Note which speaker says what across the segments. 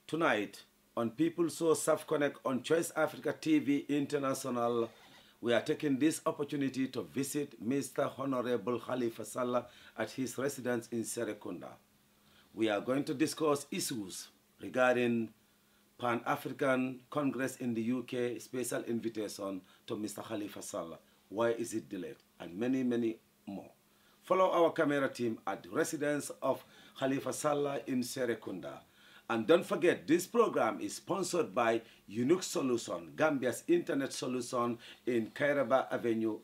Speaker 1: Tonight, on People So Self Connect on Choice Africa TV International, we are taking this opportunity to visit Mr. Honorable Hallifa Salla at his residence in Serekunda. We are going to discuss issues regarding Pan-African Congress in the UK, special invitation to Mr. Hallifa Salla. Why is it delayed? And many, many more. Follow our camera team at the residence of Hallifa Salla in Serekunda. And don't forget, this program is sponsored by Unique Solution, Gambia's internet solution in Kairaba Avenue,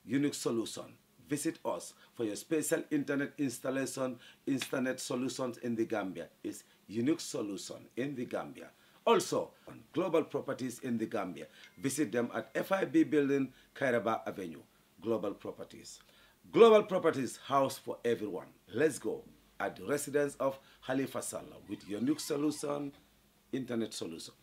Speaker 1: Unique Solution. Visit us for your special internet installation, internet solutions in the Gambia. It's Unique Solution in the Gambia. Also, on Global Properties in the Gambia. Visit them at FIB Building, Kairaba Avenue, Global Properties. Global Properties, house for everyone. Let's go. At the residence of Hallifa Salla with Unique Solution, internet solution.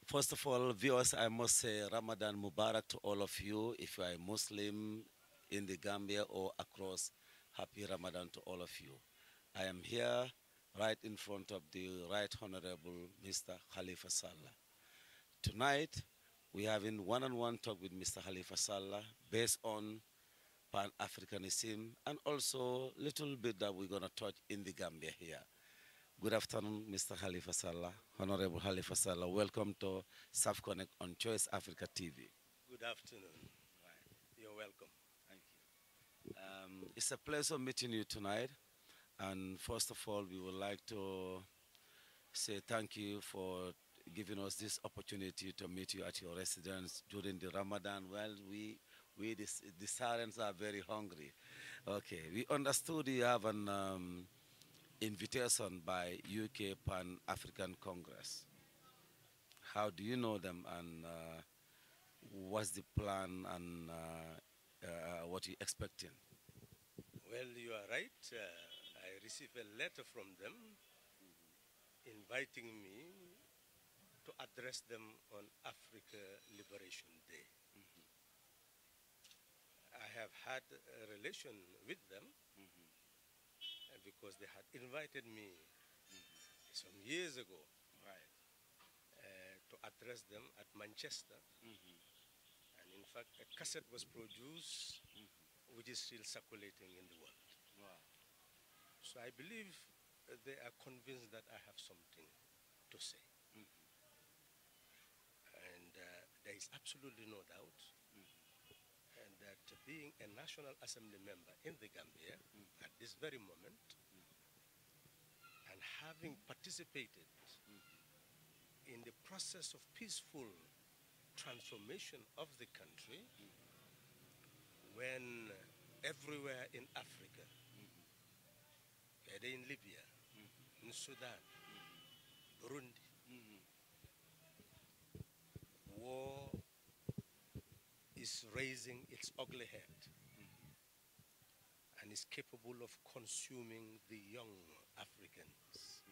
Speaker 1: First of all, viewers, I must say Ramadan Mubarak to all of you. If you are a Muslim in the Gambia or across, happy Ramadan to all of you. I am here right in front of the Right Honorable Mr. Hallifa Salla. Tonight, we are having one-on-one talk with Mr. Hallifa Salla based on Pan-Africanism and also little bit that we're going to touch in the Gambia here. Good afternoon, Mr. Hallifa Salla, Honorable Hallifa Salla. Welcome to Self Connect on Choice Africa TV.
Speaker 2: Good afternoon.
Speaker 1: Right.
Speaker 2: You're welcome.
Speaker 1: Thank you. It's a pleasure meeting you tonight. And first of all, we would like to say thank you for giving us this opportunity to meet you at your residence during the Ramadan. Well, the Sarens are very hungry. Okay, we understood you have an invitation by UK Pan-African Congress. How do you know them, and what's the plan, and what are you expecting?
Speaker 2: Well, you are right. I received a letter from them inviting me to address them on Africa Liberation Day. I have had a relation with them because they had invited me some years ago,
Speaker 1: Right.
Speaker 2: to address them at Manchester. And in fact, a cassette was produced which is still circulating in the world.
Speaker 1: Wow.
Speaker 2: So I believe they are convinced that I have something to say. And there is absolutely no doubt and that being a National Assembly member in the Gambia at this very moment and having participated in the process of peaceful transformation of the country when everywhere in Africa, whether in Libya, in Sudan, Burundi, war is raising its ugly head and is capable of consuming the young Africans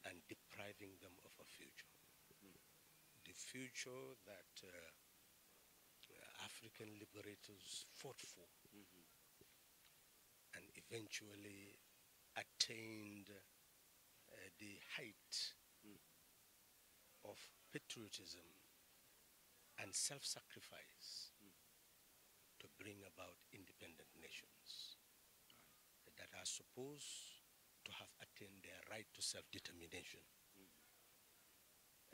Speaker 2: and depriving them of a future. The future that African liberators fought for and eventually attained the height of patriotism and self-sacrifice to bring about independent nations that are supposed to have attained their right to self-determination.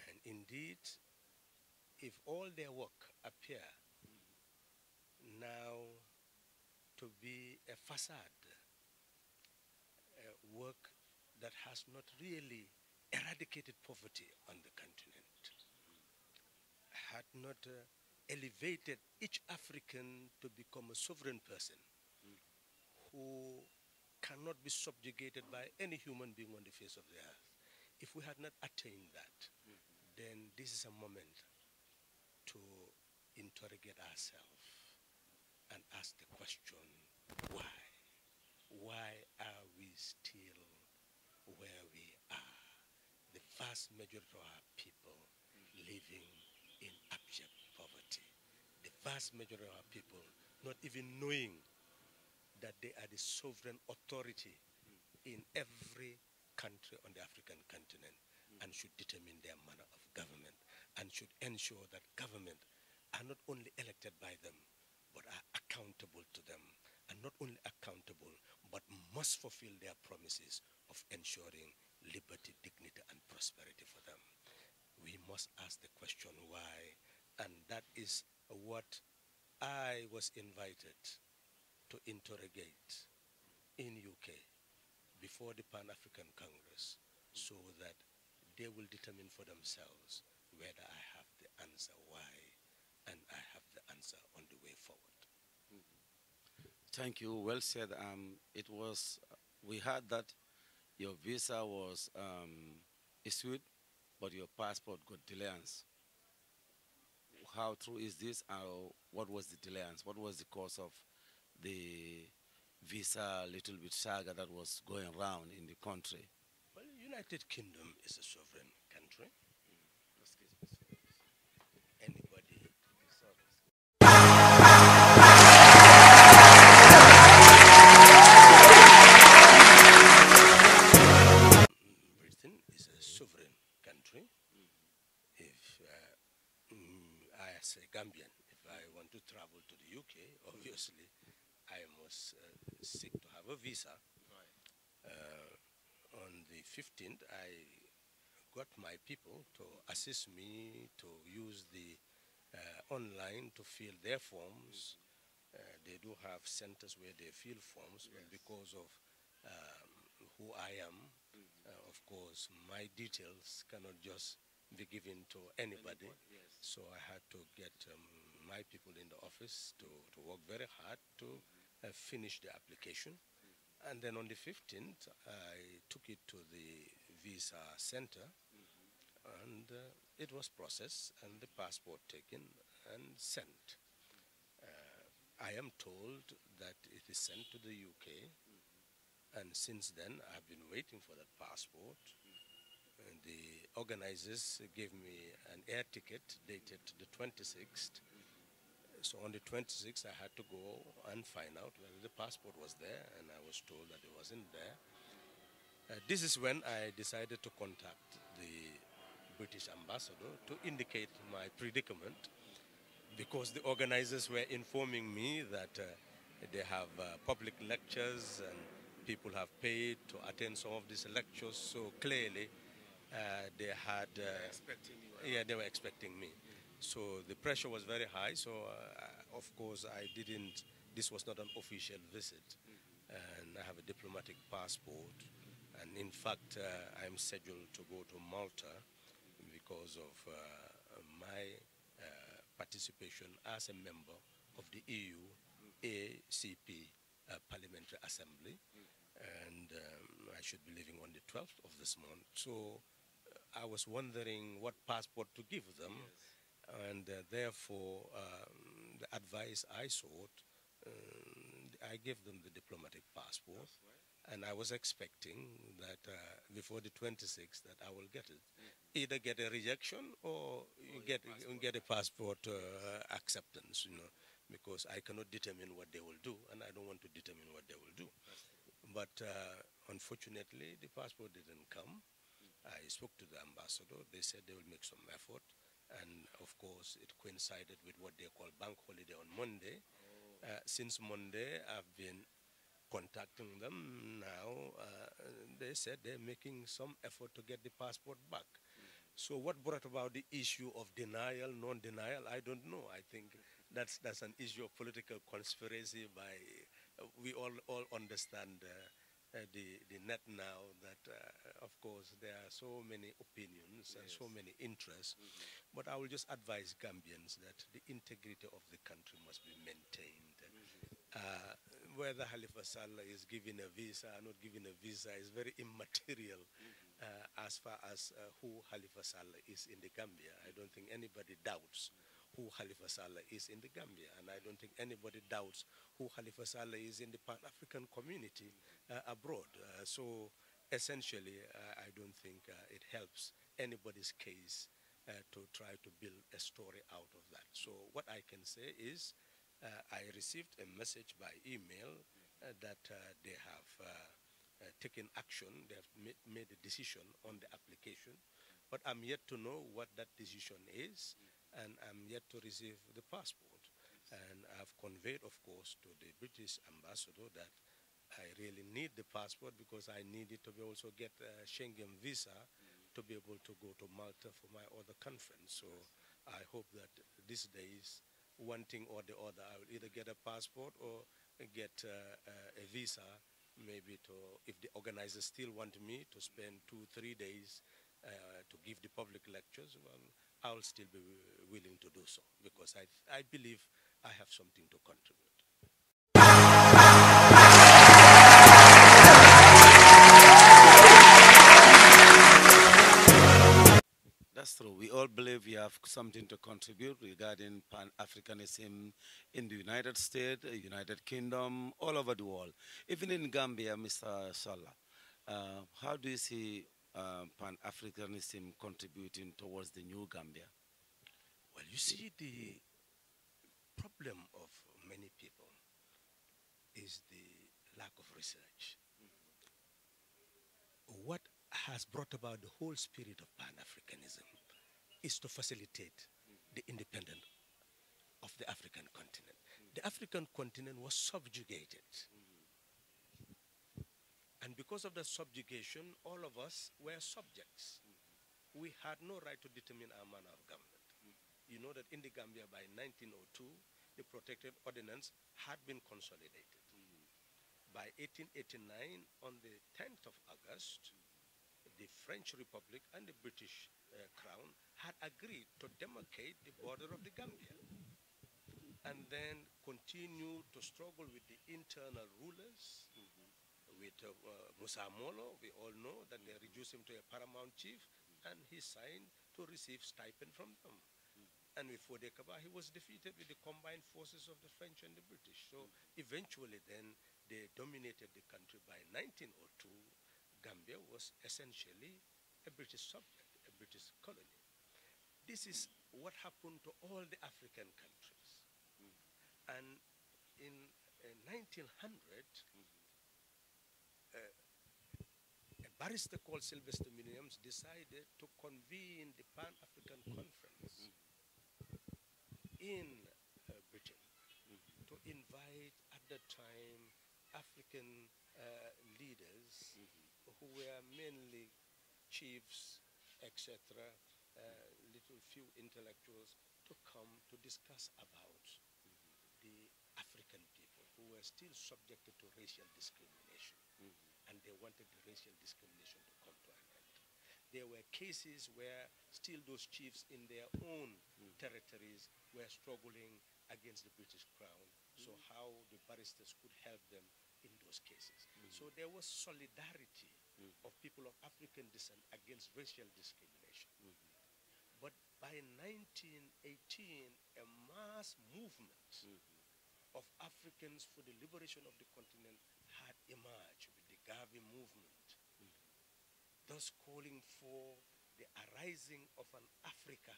Speaker 2: And indeed, if all their work appear now to be a facade, work that has not really eradicated poverty on the continent, had not elevated each African to become a sovereign person who cannot be subjugated by any human being on the face of the earth. If we had not attained that, then this is a moment to interrogate ourselves and ask the question, Why? Why are we still where we are? The vast majority of our people living in abject poverty. The vast majority of our people not even knowing that they are the sovereign authority in every country on the African continent and should determine their manner of government and should ensure that government are not only elected by them but are accountable to them, and not only accountable but must fulfill their promises of ensuring liberty, dignity, and prosperity for them. We must ask the question why, and that is what I was invited to interrogate in UK before the Pan-African Congress so that they will determine for themselves whether I have the answer why and I have the answer on the way forward.
Speaker 1: Thank you. Well said. We heard that your visa was issued, but your passport got delayance. How true is this? What was the delayance? What was the cause of the visa little bit saga that was going around in the country?
Speaker 2: Well, United Kingdom is a sovereign country. Anybody Britain is a sovereign country. If I, as a Gambian, if I want to travel to the UK, obviously I must seek to have a visa. On the 15th, I got my people to assist me to use the online to fill their forms. They do have centers where they fill forms, but because of who I am, of course, my details cannot just be given to anybody. So I had to get my people in the office to work very hard to finish the application. And then on the 15th, I took it to the visa center, and it was processed and the passport taken and sent. I am told that it is sent to the UK, and since then I've been waiting for that passport. And the organizers gave me an air ticket dated the 26th. So on the 26th, I had to go and find out whether the passport was there, and I was told that it wasn't there. This is when I decided to contact the British ambassador to indicate my predicament, because the organizers were informing me that they have public lectures and people have paid to attend some of these lectures, so clearly they had, yeah, they were expecting me. So the pressure was very high, so of course I didn't, this was not an official visit, and I have a diplomatic passport, and in fact I'm scheduled to go to Malta because of my participation as a member of the EU ACP Parliamentary Assembly, and I should be leaving on the 12th of this month. So I was wondering what passport to give them, and therefore the advice I sought, I gave them the diplomatic passport, and I was expecting that before the 26th that I will get it. Either get a rejection or you get a passport acceptance, you know, because I cannot determine what they will do, and I don't want to determine what they will do. But unfortunately, the passport didn't come. I spoke to the ambassador. They said they will make some effort. And of course, it coincided with what they call bank holiday on Monday. Since Monday, I've been contacting them now. They said they're making some effort to get the passport back. So what brought about the issue of denial, non-denial, I don't know. I think that's an issue of political conspiracy by, we all understand the net now that, of course, there are so many opinions and so many interests. But I will just advise Gambians that the integrity of the country must be maintained. Whether Hallifa Salla is given a visa or not given a visa is very immaterial as far as who Hallifa Salla is in the Gambia. I don't think anybody doubts who who Hallifa Salla is in the Gambia, and I don't think anybody doubts who Hallifa Salla is in the Pan-African community abroad. So essentially, I don't think it helps anybody's case to try to build a story out of that. So what I can say is I received a message by email that they have taken action, they have made a decision on the application, but I'm yet to know what that decision is, and I'm yet to receive the passport. And I've conveyed, of course, to the British ambassador that I really need the passport because I need it to be also get a Schengen visa to be able to go to Malta for my other conference. So I hope that these days, one thing or the other, I will either get a passport or get a visa, maybe to, if the organizers still want me to spend 2-3 days to give the public lectures, well, I'll still be willing to do so because I believe I have something to contribute.
Speaker 1: That's true. We all believe we have something to contribute regarding Pan-Africanism in the United States, United Kingdom, all over the world. Even in Gambia, Mr. Salla, how do you see Pan-Africanism contributing towards the new Gambia?
Speaker 2: Well, you see, the problem of many people is the lack of research. What has brought about the whole spirit of Pan-Africanism is to facilitate the independence of the African continent. The African continent was subjugated. And because of the subjugation, all of us were subjects. We had no right to determine our manner of government. You know that in the Gambia by 1902, the protected ordinance had been consolidated. By 1889, on the 10th of August, the French Republic and the British Crown had agreed to demarcate the border of the Gambia and then continue to struggle with the internal rulers, with Musa Molo. We all know that they reduced him to a paramount chief, and he signed to receive stipend from them. And with Fodekaba, he was defeated with the combined forces of the French and the British. So eventually then, they dominated the country. By 1902, Gambia was essentially a British subject, a British colony. This is what happened to all the African countries. And in 1900, a barrister called Sylvester Williams decided to convene the Pan-African Conference in Britain to invite, at that time, African leaders who were mainly chiefs, etc., little few intellectuals, to come to discuss about the African people who were still subjected to racial discrimination. And they wanted the racial discrimination to come to an end. There were cases where still those chiefs in their own territories were struggling against the British Crown. So how the barristers could help them in those cases. So there was solidarity of people of African descent against racial discrimination. But by 1918, a mass movement of Africans for the liberation of the continent had emerged with the Garvey movement, thus calling for the arising of an Africa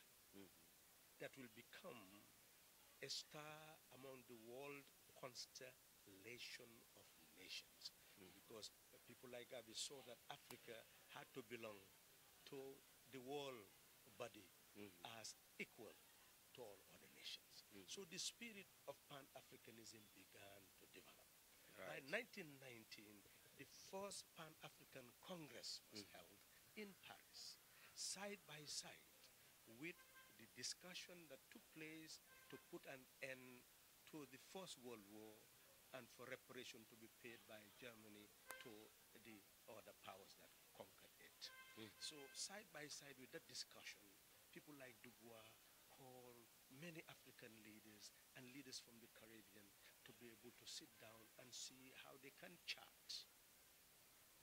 Speaker 2: that will become a star among the world constellation of nations. Because people like Garvey saw that Africa had to belong to the world body as equal to all other nations. So the spirit of Pan-Africanism began to develop. By 1919, the first Pan-African Congress was held in Paris, side by side with the discussion that took place to put an end to the First World War and for reparation to be paid by Germany to the other powers that conquered it. So side by side with that discussion, people like Dubois called many African leaders and leaders from the Caribbean to be able to sit down and see how they can chart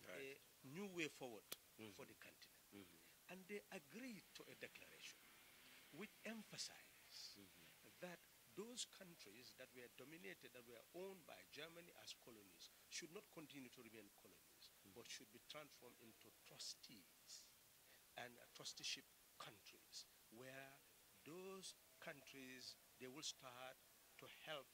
Speaker 2: a new way forward for the continent. And they agreed to a declaration which emphasized those countries that were dominated, that were owned by Germany as colonies, should not continue to remain colonies, but should be transformed into trustees and trusteeship countries, where those countries, they will start to help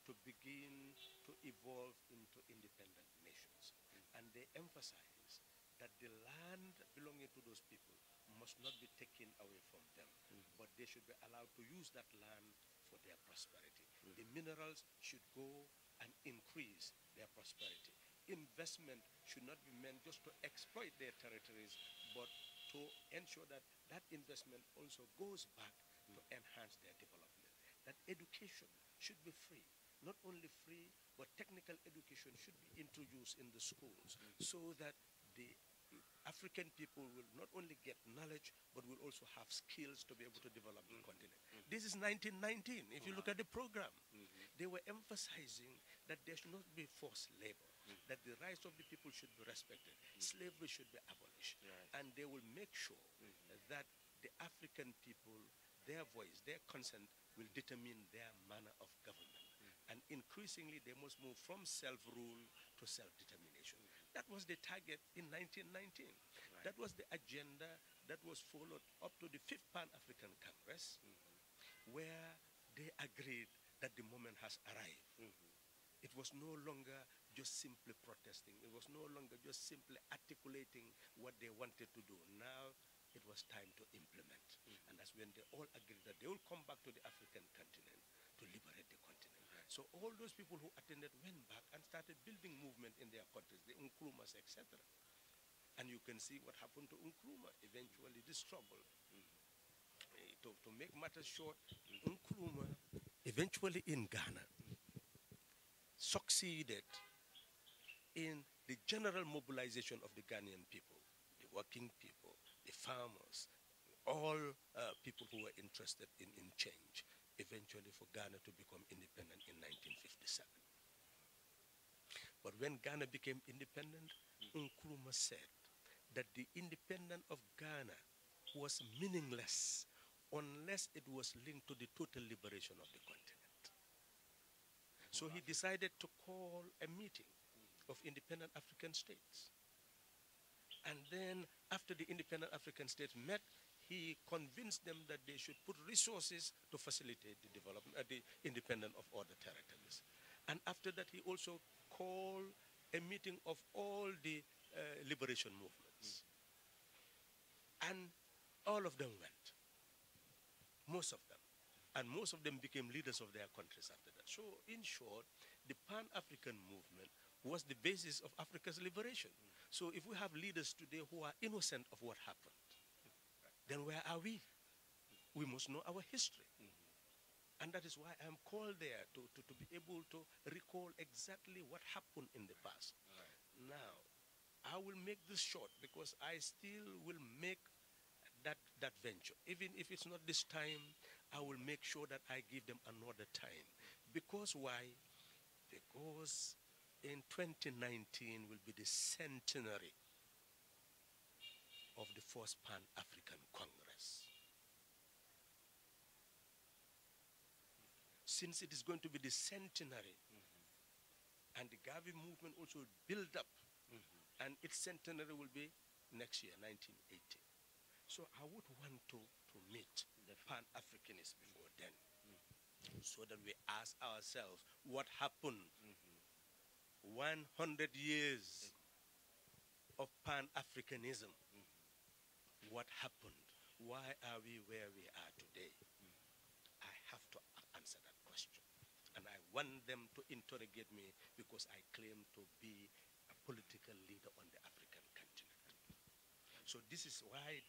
Speaker 2: to begin to evolve into independent nations. And they emphasize that the land belonging to those people must not be taken away from them, but they should be allowed to use that land for their prosperity. The minerals should go and increase their prosperity. Investment should not be meant just to exploit their territories, but to ensure that that investment also goes back to enhance their development. That education should be free. Not only free, but technical education should be introduced in the schools so that the African people will not only get knowledge, but will also have skills to be able to develop the continent. This is 1919. If you look at the program, they were emphasizing that there should not be forced labor, that the rights of the people should be respected, slavery should be abolished, and they will make sure that the African people, their voice, their consent will determine their manner of government. And increasingly, they must move from self-rule to self-determination. That was the target in 1919. That was the agenda that was followed up to the 5th Pan-African Congress, where they agreed that the moment has arrived. It was no longer just simply protesting. It was no longer just simply articulating what they wanted to do. Now, it was time to implement. And that's when they all agreed that they will come back to the African continent to liberate the continent. So all those people who attended went back and started building movement in their countries, the Nkrumahs, etc. And you can see what happened to Nkrumah, eventually the struggle. To make matters short, Nkrumah, eventually in Ghana, succeeded in the general mobilization of the Ghanaian people, the working people, the farmers, all people who were interested in change, eventually for Ghana to become independent in 1957. But when Ghana became independent, Nkrumah said that the independence of Ghana was meaningless unless it was linked to the total liberation of the continent. So he decided to call a meeting of independent African states. And then after the independent African states met, he convinced them that they should put resources to facilitate the development, the independence of other territories. And after that, he also called a meeting of all the liberation movements. And all of them went, most of them. And most of them became leaders of their countries after that. So in short, the Pan-African movement was the basis of Africa's liberation. So if we have leaders today who are innocent of what happened, then where are we? We must know our history. And that is why I'm called there to be able to recall exactly what happened in the past. Now, I will make this short because I still will make that venture. Even if it's not this time, I will make sure that I give them another time. Because why? Because in 2019 will be the centenary of the first Pan-African Congress. Since it is going to be the centenary, and the Gavi movement also build up, and its centenary will be next year, 1980. So I would want to meet the Pan-Africanists before then, so that we ask ourselves, what happened 100 years of Pan-Africanism? What happened? Why are we where we are today? I have to answer that question. And I want them to interrogate me because I claim to be a political leader on the African continent. So this is why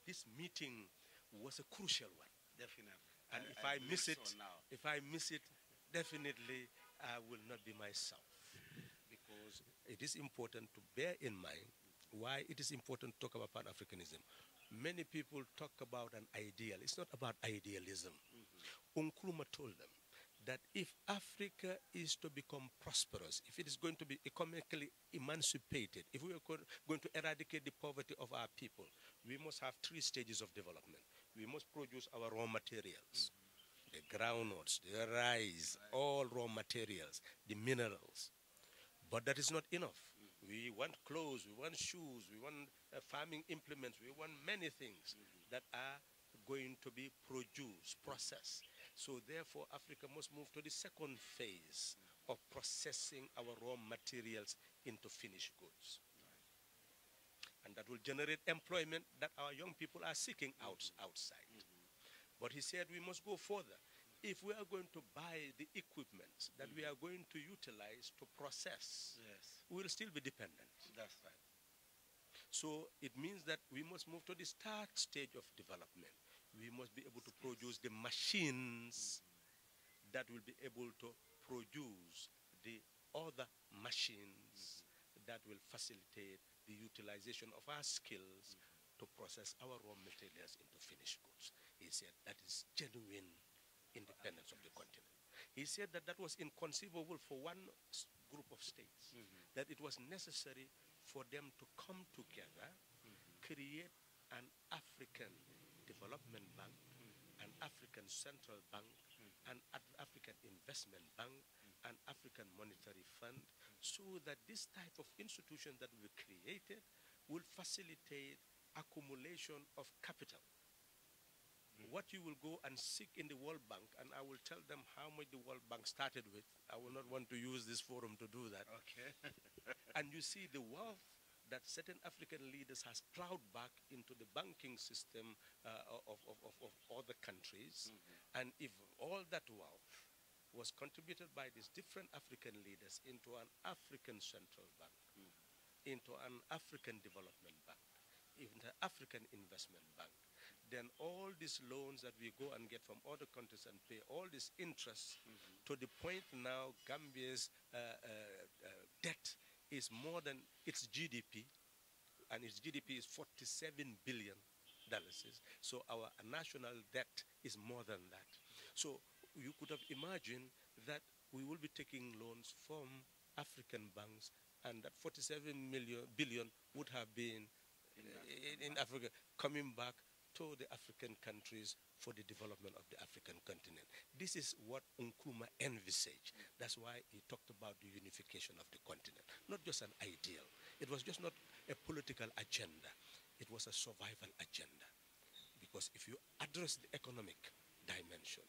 Speaker 2: this meeting was a crucial one.
Speaker 1: Definitely.
Speaker 2: And if I miss it, definitely I will not be myself. Because it is important to bear in mind why it is important to talk about Pan-Africanism. Many people talk about an ideal. It's not about idealism. Nkrumah told them that if Africa is to become prosperous, if it is going to be economically emancipated, if we are going to eradicate the poverty of our people, we must have 3 stages of development. We must produce our raw materials. the groundnuts, the rice, all raw materials, the minerals. But that is not enough. We want clothes, we want shoes, we want farming implements, we want many things that are going to be produced, processed. So therefore, Africa must move to the second phase of processing our raw materials into finished goods. And that will generate employment that our young people are seeking outside. But he said we must go further. If we are going to buy the equipment that we are going to utilize to process, we will still be dependent.
Speaker 1: That's right.
Speaker 2: So it means that we must move to the start stage of development. We must be able to produce the machines that will be able to produce the other machines that will facilitate the utilization of our skills to process our raw materials into finished goods. He said that is genuine independence of the continent. He said that that was inconceivable for one group of states, that it was necessary for them to come together, create an African Development Bank, an African Central Bank, an African Investment Bank, an African Monetary Fund, so that this type of institution that we created will facilitate accumulation of capital. What you will go and seek in the World Bank, and I will tell them how much the World Bank started with. I will not want to use this forum to do that.
Speaker 1: Okay.
Speaker 2: And you see the wealth that certain African leaders has plowed back into the banking system of other countries. And if all that wealth was contributed by these different African leaders into an African Central Bank, into an African Development Bank, into an African Investment Bank, then all these loans that we go and get from other countries and pay all this interest to the point now Gambia's debt is more than its GDP, and its GDP is $47 billion. So our national debt is more than that. So you could have imagined that we will be taking loans from African banks, and that 47 billion would have been in Africa coming back to the African countries for the development of the African continent. This is what Nkrumah envisaged. That's why he talked about the unification of the continent. Not just an ideal. It was just not a political agenda. It was a survival agenda. Because if you address the economic dimension,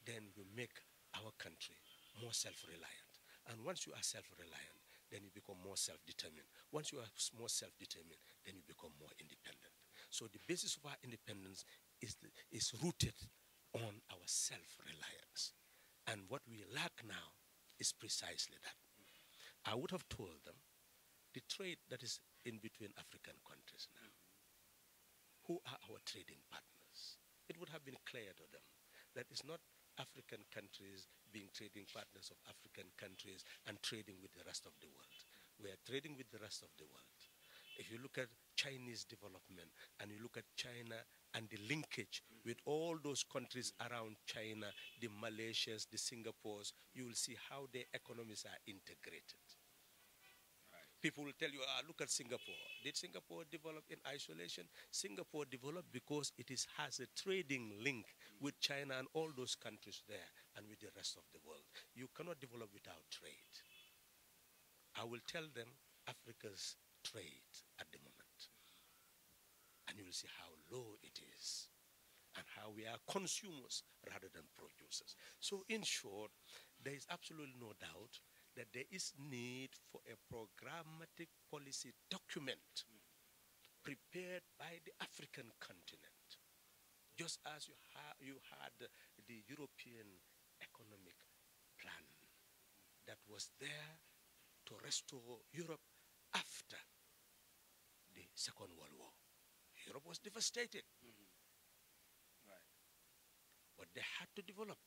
Speaker 2: then you make our country more self-reliant. And once you are self-reliant, then you become more self-determined. Once you are more self-determined, then you become more independent. So the basis of our independence is rooted on our self-reliance. And what we lack now is precisely that. I would have told them the trade that is in between African countries now. Who are our trading partners? It would have been clear to them that it's not African countries being trading partners of African countries and trading with the rest of the world. We are trading with the rest of the world. If you look at Chinese development and you look at China and the linkage with all those countries around China, the Malaysias, the Singapores, you will see how their economies are integrated. People will tell you, look at Singapore. Did Singapore develop in isolation? Singapore developed because it has a trading link with China and all those countries there and with the rest of the world. You cannot develop without trade. I will tell them Africa's trade at the moment. And you will see how low it is and how we are consumers rather than producers. So in short, there is absolutely no doubt that there is need for a programmatic policy document prepared by the African continent, just as you had the European economic plan that was there to restore Europe after the Second World War. Europe was devastated.
Speaker 1: Right.
Speaker 2: But they had to develop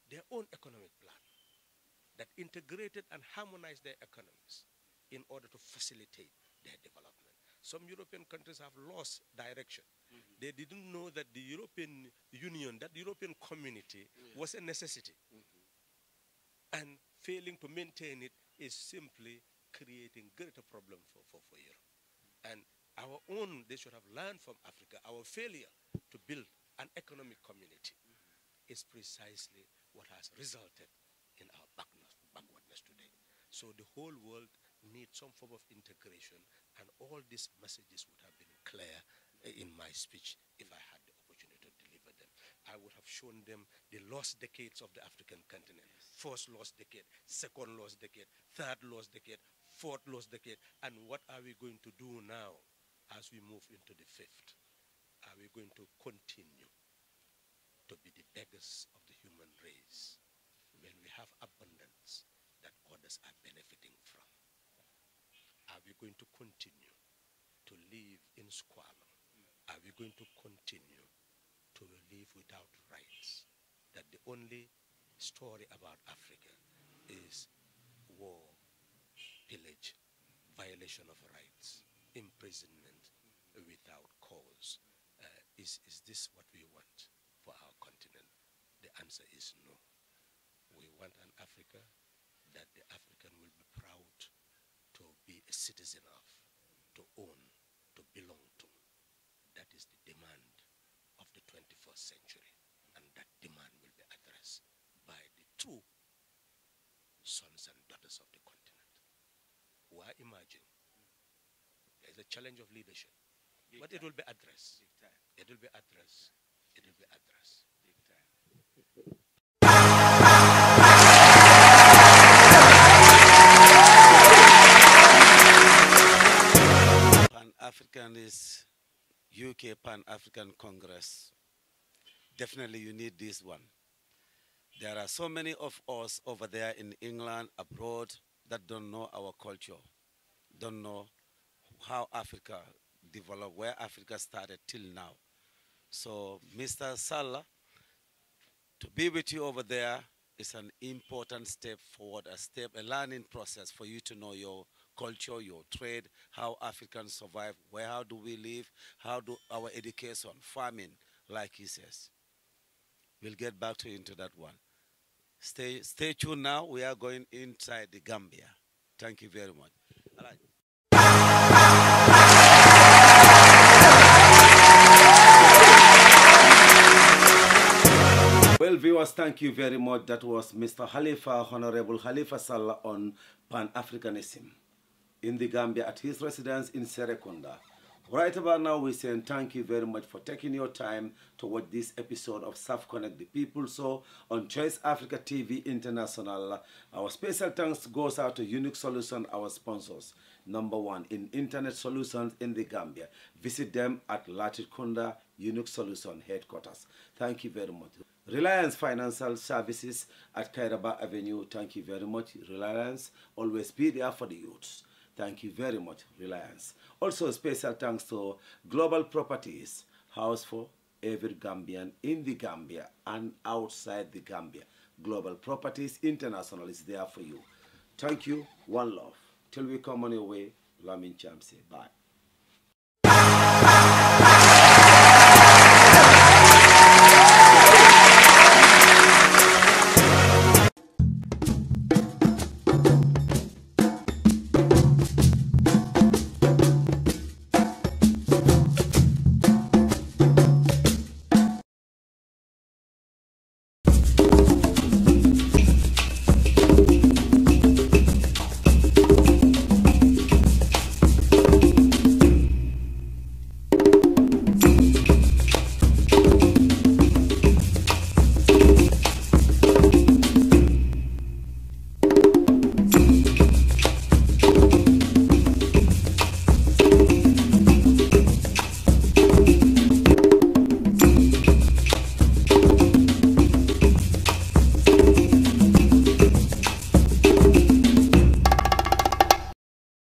Speaker 2: their own economic plan that integrated and harmonized their economies in order to facilitate their development. Some European countries have lost direction. They didn't know that the European Union, that the European community was a necessity. And failing to maintain it is simply creating greater problem for Europe. And our own, they should have learned from Africa, our failure to build an economic community is precisely what has resulted in our backwardness today. So the whole world needs some form of integration, and all these messages would have been clear in my speech if I had the opportunity to deliver them. I would have shown them the lost decades of the African continent. First lost decade, second lost decade, third lost decade, fourth lost decade, and what are we going to do now as we move into the fifth? Are we going to continue to be the beggars of the human race when we have abundance that others are benefiting from? Are we going to continue to live in squalor? Are we going to continue to live without rights? That the only story about Africa is war, pillage, violation of rights, imprisonment without cause. Is this what we want for our continent? The answer is no. We want an Africa that the African will be proud to be a citizen of, to own, to belong to. That is the demand of the 21st century. And that demand will be addressed by the true sons and daughters of the continent who are emerging. There is a challenge of leadership, but it will be addressed. It will be addressed. It will be addressed.
Speaker 1: Pan-Africanist UK Pan-African Congress. Definitely you need this one. There are so many of us over there in England, abroad, that don't know our culture, don't know how Africa developed, where Africa started till now. So, Mr. Salla, to be with you over there is an important step forward, a learning process for you to know your culture, your trade, how Africans survive, how do we live, how do our education, farming, like he says. We'll get back to you into that one. Stay tuned now. We are going inside the Gambia. Thank you very much. All right. Well, viewers, thank you very much. That was Mr. Hallifa, Honorable Hallifa Salla on Pan-Africanism in the Gambia at his residence in Serekunda. Right about now, we're saying thank you very much for taking your time to watch this episode of South Connect the People Show on Choice Africa TV International. Our special thanks goes out to Unique Solution, our sponsors. #1 in internet solutions in the Gambia. Visit them at Latikunda Unique Solution headquarters. Thank you very much. Reliance Financial Services at Kairaba Avenue. Thank you very much. Reliance, always be there for the youths. Thank you very much, Reliance. Also, special thanks to Global Properties, house for every Gambian in the Gambia and outside the Gambia. Global Properties International is there for you. Thank you. One love. Till we come on your way, Lamin Chamsi. Bye.